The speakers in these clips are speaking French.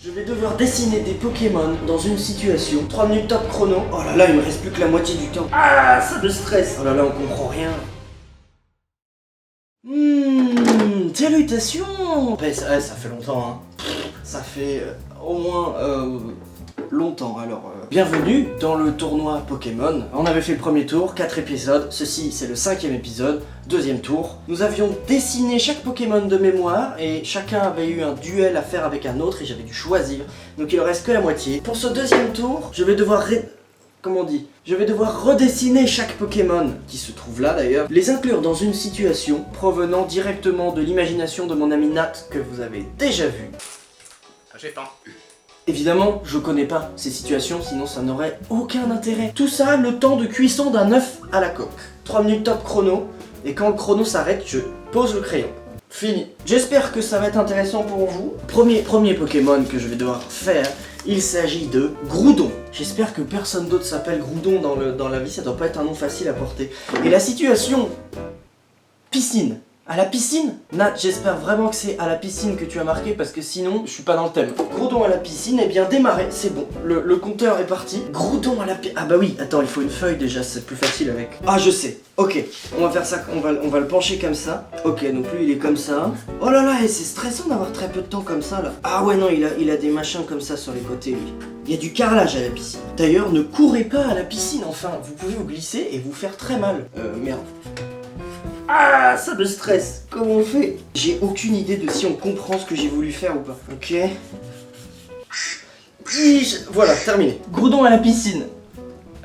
Je vais devoir dessiner des Pokémon dans une situation. 3 minutes top chrono. Oh là là, il me reste plus que la moitié du temps. Ah, ça me stresse. Oh là là, on comprend rien. Salutations. Ça fait longtemps, hein. Ça fait au moins longtemps, alors bienvenue dans le tournoi Pokémon. On avait fait le premier tour, 4 épisodes, ceci c'est le 5e épisode, deuxième tour. Nous avions dessiné chaque Pokémon de mémoire et chacun avait eu un duel à faire avec un autre et j'avais dû choisir. Donc il en reste que la moitié. Pour ce deuxième tour, je vais devoir je vais devoir redessiner chaque Pokémon, qui se trouve là d'ailleurs, les inclure dans une situation provenant directement de l'imagination de mon ami Nat, que vous avez déjà vu. J'ai faim. Évidemment, je connais pas ces situations, sinon ça n'aurait aucun intérêt. Tout ça, le temps de cuisson d'un œuf à la coque. 3 minutes top chrono, et quand le chrono s'arrête, je pose le crayon. Fini. J'espère que ça va être intéressant pour vous. Premier Pokémon que je vais devoir faire, il s'agit de Groudon. J'espère que personne d'autre s'appelle Groudon dans la vie, ça doit pas être un nom facile à porter. Et la situation... piscine. À la piscine? Nat, j'espère vraiment que c'est à la piscine que tu as marqué parce que sinon, je suis pas dans le thème. Groudon à la piscine, eh bien démarré, c'est bon. Le compteur est parti. Groudon à la piscine. Ah bah oui, attends, il faut une feuille déjà, c'est plus facile avec. Ah je sais, ok. On va faire ça, on va le pencher comme ça. Ok, donc lui il est comme ça. Oh là là, et c'est stressant d'avoir très peu de temps comme ça là. Ah ouais non, il a des machins comme ça sur les côtés lui. Il y a du carrelage à la piscine. D'ailleurs, ne courez pas à la piscine, enfin, vous pouvez vous glisser et vous faire très mal. Merde. Ah, ça me stresse. Comment on fait? J'ai aucune idée de si on comprend ce que j'ai voulu faire ou pas. Ok. Voilà, terminé. Groudon à la piscine.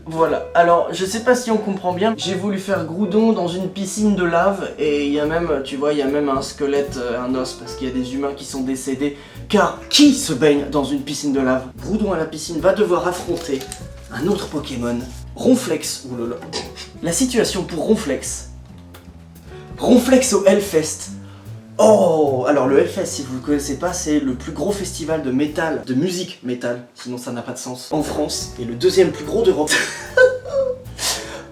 Voilà. Alors, je sais pas si on comprend bien. J'ai voulu faire Groudon dans une piscine de lave. Et il y a même, tu vois, il y a même un squelette, un os, parce qu'il y a des humains qui sont décédés. Car qui se baigne dans une piscine de lave? Groudon à la piscine va devoir affronter un autre Pokémon. Ronflex. Oulala. La situation pour Ronflex. Ronflex au Hellfest. Oh, alors le Hellfest, si vous ne le connaissez pas, c'est le plus gros festival de métal, de musique métal, sinon ça n'a pas de sens, en France, et le deuxième plus gros d'Europe.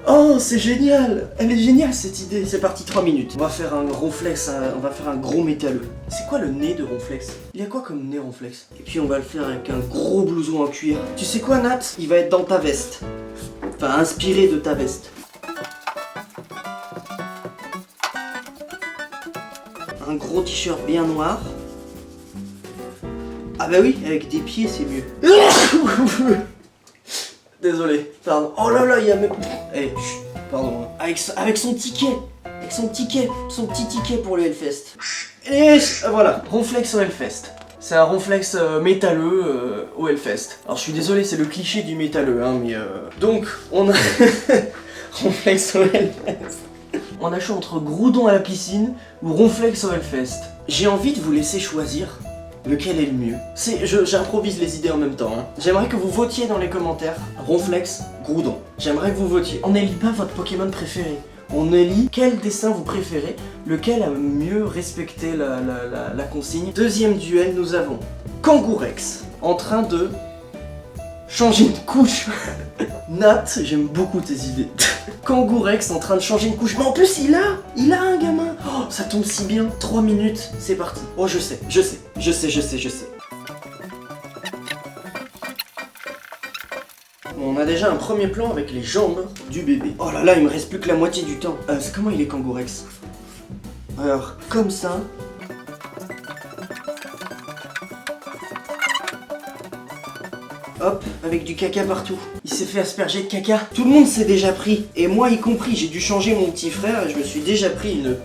Oh, c'est génial. Elle est géniale cette idée. C'est parti, 3 minutes. On va faire un Ronflex, on va faire un gros métalleux. C'est quoi le nez de Ronflex? Il y a quoi comme nez Ronflex? Et puis on va le faire avec un gros blouson en cuir. Tu sais quoi Nat? Il va être dans ta veste. Enfin, inspiré de ta veste. Un gros t-shirt bien noir. Ah bah oui, avec des pieds c'est mieux. Désolé, pardon. Oh là là, il y a même... Eh, chut, pardon. Avec son ticket. Avec son petit ticket pour le Hellfest. Et voilà, Ronflex au Hellfest. C'est un Ronflex métalleux au Hellfest. Alors je suis désolé, c'est le cliché du métalleux, hein, mais... Donc, on a... Ronflex au Hellfest. On a choisi entre Groudon à la piscine ou Ronflex au Hellfest. J'ai envie de vous laisser choisir lequel est le mieux. J'improvise les idées en même temps. Hein. J'aimerais que vous votiez dans les commentaires Ronflex, Groudon. J'aimerais que vous votiez. On n'élit pas votre Pokémon préféré. On élit quel dessin vous préférez, lequel a mieux respecté la consigne. Deuxième duel, nous avons Kangourex en train de changer une couche. Nat, j'aime beaucoup tes idées. Kangourex en train de changer une couche. Mais en plus, il a un gamin. Oh, ça tombe si bien. 3 minutes, c'est parti. Oh, je sais. Bon, on a déjà un premier plan avec les jambes du bébé. Oh là là, il me reste plus que la moitié du temps. Comment il est Kangourex? Alors, comme ça. Hop, avec du caca partout. Il s'est fait asperger de caca. Tout le monde s'est déjà pris. Et moi y compris, j'ai dû changer mon petit frère et je me suis déjà pris une...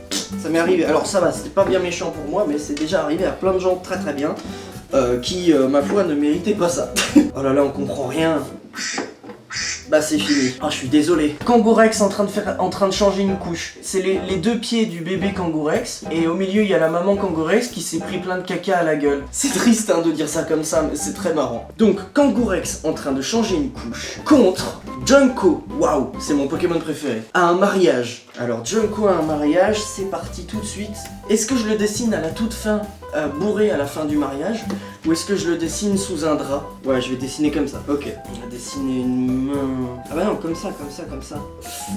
Ça m'est arrivé. Alors ça va, c'était pas bien méchant pour moi, mais c'est déjà arrivé à plein de gens très très bien. Qui, ma foi, ne méritaient pas ça. Oh là là, on comprend rien. Bah c'est fini. Ah, je suis désolé. Kangourex en train de changer une couche. C'est les deux pieds du bébé Kangourex. Et au milieu, il y a la maman Kangourex qui s'est pris plein de caca à la gueule. C'est triste hein, de dire ça comme ça, mais c'est très marrant. Donc, Kangourex en train de changer une couche contre Junko. Waouh, c'est mon Pokémon préféré. À un mariage. Alors, Junko à un mariage, c'est parti tout de suite. Est-ce que je le dessine à la toute fin, bourré à la fin du mariage? Ou est-ce que je le dessine sous un drap? Ouais, je vais dessiner comme ça. Ok. On va dessiner une main. Ah bah non, comme ça.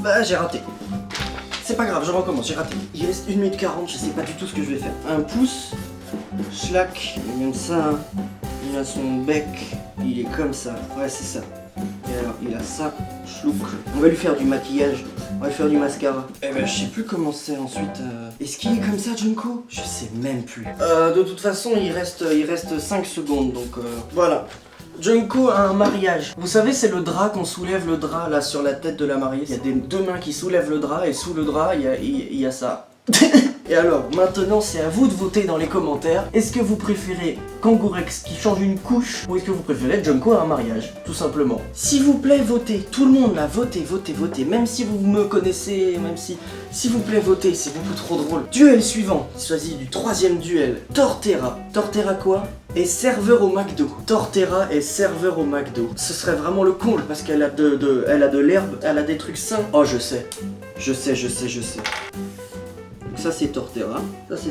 Bah, j'ai raté. C'est pas grave, je recommence, j'ai raté. Il reste 1 minute 40, je sais pas du tout ce que je vais faire. Un pouce. Schlack. Comme ça. Il a son bec, il est comme ça. Ouais, c'est ça. Et alors, il a ça, chlouk. On va lui faire du maquillage, on va lui faire du mascara. Eh ben, je sais plus comment c'est ensuite. Est-ce qu'il est comme ça, Junko? Je sais même plus. De toute façon, il reste 5 secondes, donc voilà. Junko a un mariage. Vous savez, c'est le drap qu'on soulève le drap là sur la tête de la mariée. Il y a deux mains qui soulèvent le drap et sous le drap, il y a ça. Et alors, maintenant, c'est à vous de voter dans les commentaires. Est-ce que vous préférez Kangourex qui change une couche ou est-ce que vous préférez Junko à un mariage? Tout simplement. S'il vous plaît, votez. Tout le monde là, votez, votez, votez. Même si vous me connaissez, même si... S'il vous plaît, votez, c'est beaucoup trop drôle. Duel suivant. Il s'agit du 3e duel. Torterra. Torterra quoi? Et serveur au McDo. Torterra est serveur au McDo. Ce serait vraiment le comble parce qu'elle a elle a de l'herbe, elle a des trucs sains. Oh, je sais. Je sais. Ça c'est Torterra, avec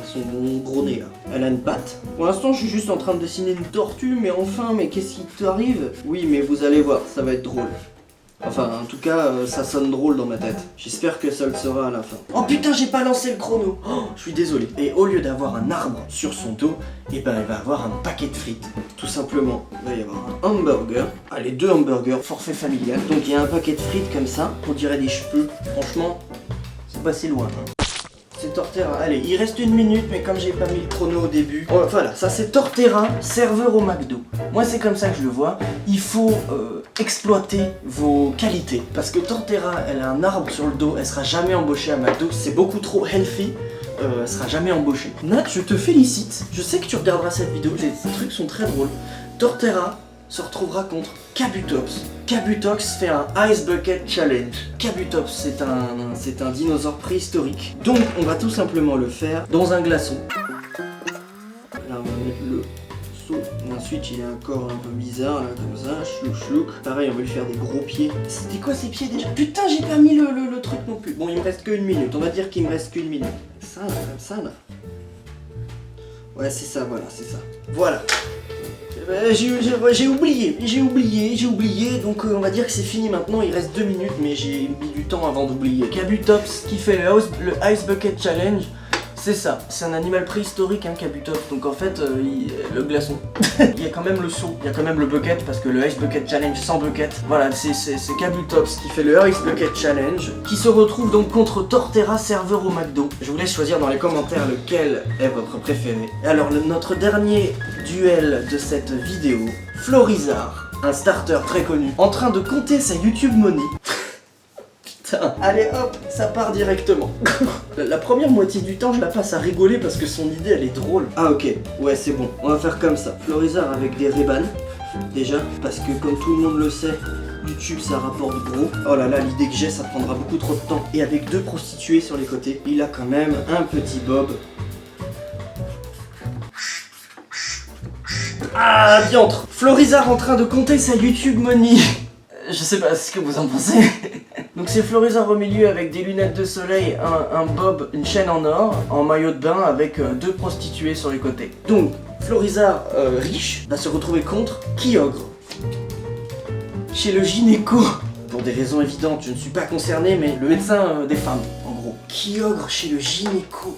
son gros nez là. Elle a une patte. Pour l'instant je suis juste en train de dessiner une tortue, mais enfin, mais qu'est-ce qui t'arrive? Oui, mais vous allez voir, ça va être drôle. Enfin, en tout cas, ça sonne drôle dans ma tête. J'espère que ça le sera à la fin. Oh putain, j'ai pas lancé le chrono. Oh, je suis désolé. Et au lieu d'avoir un arbre sur son dos, eh ben elle va avoir un paquet de frites. Tout simplement, il va y avoir un hamburger. Allez, 2 hamburgers, forfait familial. Donc il y a un paquet de frites comme ça, on dirait des cheveux. Franchement, c'est pas si loin. Hein. C'est Torterra. Allez, il reste 1 minute, mais comme j'ai pas mis le chrono au début. Oh, voilà, ça c'est Torterra, serveur au McDo. Moi c'est comme ça que je le vois. Il faut exploiter vos qualités. Parce que Torterra, elle a un arbre sur le dos, elle sera jamais embauchée à McDo. C'est beaucoup trop healthy. Elle sera jamais embauchée. Nat, je te félicite. Je sais que tu regarderas cette vidéo. Ces trucs sont très drôles. Torterra se retrouvera contre Kabutops. Kabutops fait un Ice Bucket Challenge. Kabutops, c'est un dinosaure préhistorique. Donc, on va tout simplement le faire dans un glaçon. Là, on va mettre le seau. Ensuite, il a un corps un peu bizarre, là, comme ça. Chlouk, chlouk. Pareil, on va lui faire des gros pieds. C'était quoi ces pieds déjà? Putain, j'ai pas mis le truc non plus. Bon, il me reste que 1 minute. On va dire qu'il me reste qu'1 minute. Ça, là, comme ça, là. Ouais, c'est ça, voilà, c'est ça. Voilà. J'ai oublié, donc on va dire que c'est fini maintenant, il reste 2 minutes, mais j'ai mis du temps avant d'oublier. Kabutops qui fait le Ice Bucket Challenge, c'est ça, c'est un animal préhistorique, hein, Kabutops, donc en fait, le glaçon. Il y a quand même le seau, il y a quand même le bucket, parce que le Ice Bucket Challenge sans bucket, voilà, c'est Kabutops qui fait le Ice Bucket Challenge, qui se retrouve donc contre Torterra, serveur au McDo. Je vous laisse choisir dans les commentaires lequel est votre préféré. Alors, notre dernier duel de cette vidéo, Florizarre, un starter très connu, en train de compter sa YouTube money. Putain, allez hop, ça part directement. La première moitié du temps, je la passe à rigoler parce que son idée, elle est drôle. Ah ok, ouais c'est bon, on va faire comme ça. Florizarre avec des Ray-Ban, déjà, parce que comme tout le monde le sait, YouTube ça rapporte gros. Oh là là, l'idée que j'ai, ça prendra beaucoup trop de temps. Et avec 2 prostituées sur les côtés, il a quand même un petit bob. Ah, diantre! Florizarre en train de compter sa YouTube money. Je sais pas ce que vous en pensez. Donc c'est Florizarre au milieu avec des lunettes de soleil, un bob, une chaîne en or, en maillot de bain avec 2 prostituées sur les côtés. Donc Florizarre riche va se retrouver contre Kyogre. Chez le gynéco. Pour des raisons évidentes, je ne suis pas concerné, mais le médecin des femmes, en gros. Kyogre chez le gynéco.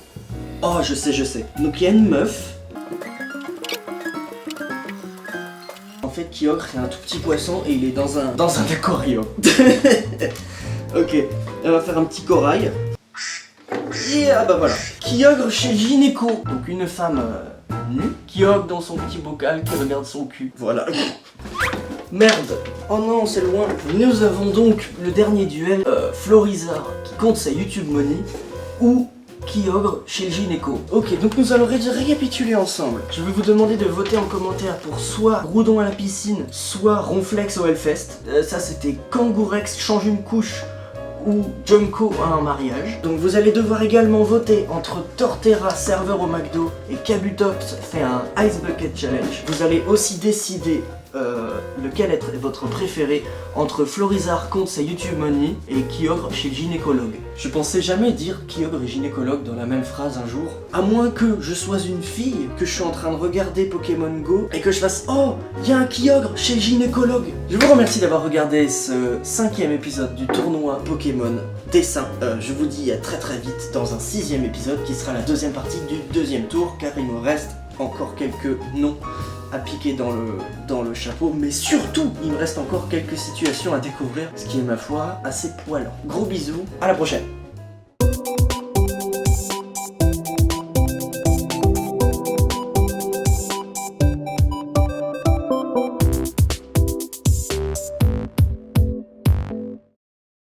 Oh, je sais. Donc il y a une meuf. En fait, Kyogre c'est un tout petit poisson et il est dans un aquarium. Ok, on va faire un petit corail. Et ah bah voilà. Kyogre chez le gynéco. Donc une femme nue. Kyogre dans son petit bocal qui regarde son cul. Voilà. Merde. Oh non, c'est loin. Nous avons donc le dernier duel. Florizarre qui compte sa YouTube money. Ou Kyogre chez le gynéco. Ok, donc nous allons récapituler ensemble. Je vais vous demander de voter en commentaire pour soit Groudon à la piscine, soit Ronflex au Hellfest. Ça c'était Kangourex change une couche ou Junko a un mariage. Donc vous allez devoir également voter entre Torterra, serveur au McDo, et Kabutops fait un Ice Bucket Challenge. Vous allez aussi décider lequel est votre préféré entre Florizarre contre sa YouTube money et Kyogre chez le gynécologue. Je pensais jamais dire Kyogre et gynécologue dans la même phrase un jour. À moins que je sois une fille, que je suis en train de regarder Pokémon Go et que je fasse oh, il y a un Kyogre chez le gynécologue. Je vous remercie d'avoir regardé ce 5e épisode du tournoi Pokémon dessin. Je vous dis à très vite dans un 6e épisode qui sera la 2e partie du 2e tour car il me reste encore quelques noms à piquer dans le chapeau, mais surtout, il me reste encore quelques situations à découvrir, ce qui est ma foi assez poilant. Gros bisous, à la prochaine.